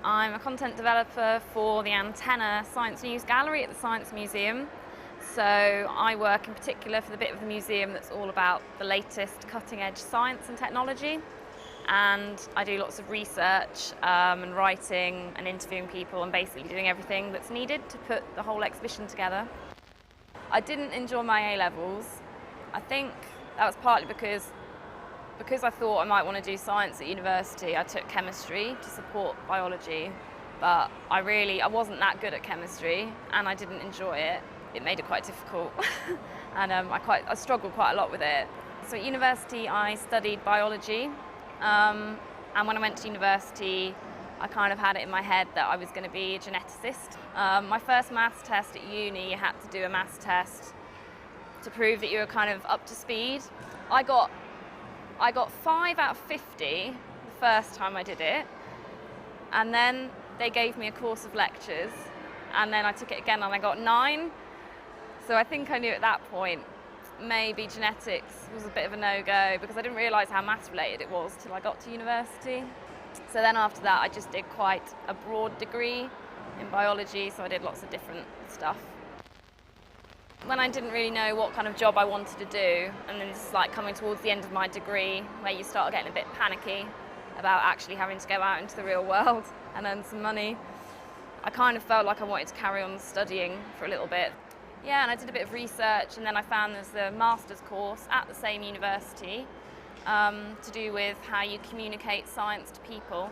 I'm a content developer for the Antenna Science News Gallery at the Science Museum. So I work in particular for the bit of the museum that's all about the latest cutting-edge science and technology. And I do lots of research and writing and interviewing people and basically doing everything that's needed to put the whole exhibition together. I didn't enjoy my A-levels. I think that was partly because I thought I might want to do science at university. I took chemistry to support biology, but I wasn't that good at chemistry and I didn't enjoy it. It made it quite difficult and I struggled quite a lot with it. So at university I studied biology, and when I went to university I kind of had it in my head that I was going to be a geneticist. My first maths test at uni, you had to do a maths test to prove that you were kind of up to speed. I got 5 out of 50 the first time I did it, and then they gave me a course of lectures, and then I took it again and I got 9. So I think I knew at that point maybe genetics was a bit of a no-go because I didn't realise how maths related it was till I got to university. So then after that I just did quite a broad degree in biology, so I did lots of different stuff. When I didn't really know what kind of job I wanted to do, and then this is like coming towards the end of my degree where you start getting a bit panicky about actually having to go out into the real world and earn some money, I kind of felt like I wanted to carry on studying for a little bit. Yeah, and I did a bit of research, and then I found there's a master's course at the same university to do with how you communicate science to people,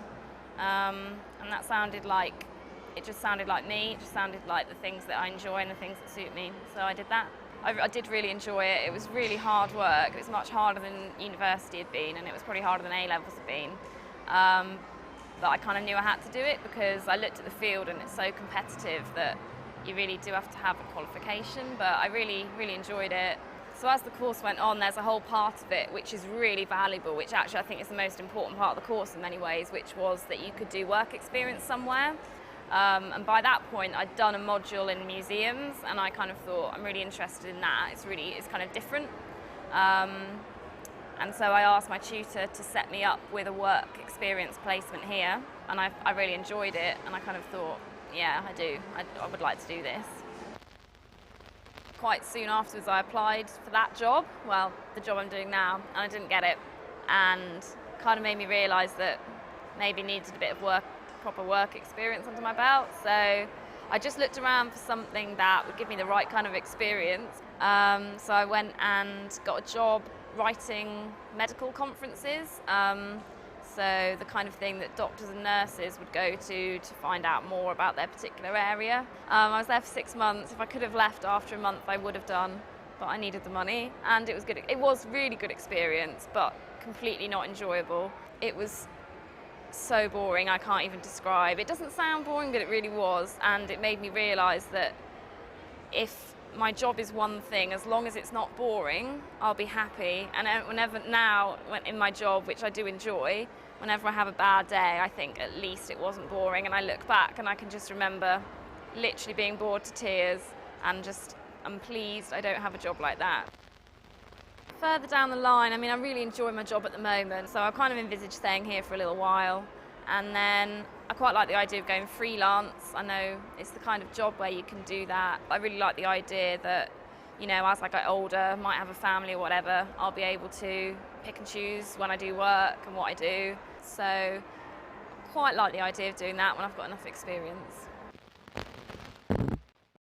and that sounded like it just sounded like me. It just sounded like the things that I enjoy and the things that suit me. So I did that. I did really enjoy it. It was really hard work. It was much harder than university had been, and it was probably harder than A-levels had been. But I kind of knew I had to do it because I looked at the field and it's so competitive that you really do have to have a qualification. But I really, really enjoyed it. So as the course went on, there's a whole part of it which is really valuable, which actually I think is the most important part of the course in many ways, which was that you could do work experience somewhere. And by that point I'd done a module in museums and I kind of thought I'm really interested in that. It's kind of different. And so I asked my tutor to set me up with a work experience placement here, and I really enjoyed it, and I kind of thought, yeah, I would like to do this. Quite soon afterwards I applied for that job, well, the job I'm doing now, and I didn't get it, and kind of made me realise that maybe needed a bit of proper work experience under my belt. So I just looked around for something that would give me the right kind of experience. So I went and got a job writing medical conferences. So the kind of thing that doctors and nurses would go to find out more about their particular area. I was there for 6 months. If I could have left after a month, I would have done, but I needed the money, and it was good. It was really good experience, but completely not enjoyable. It was so boring, I can't even describe. It doesn't sound boring, but it really was, and it made me realise that if my job is one thing, as long as it's not boring, I'll be happy. And in my job, which I do enjoy, whenever I have a bad day, I think at least it wasn't boring, and I look back and I can just remember literally being bored to tears and I'm pleased I don't have a job like that. Further down the line, I really enjoy my job at the moment, so I kind of envisage staying here for a little while, and then I quite like the idea of going freelance. I know it's the kind of job where you can do that. I really like the idea that, as I get older, might have a family or whatever, I'll be able to pick and choose when I do work and what I do. So quite like the idea of doing that when I've got enough experience.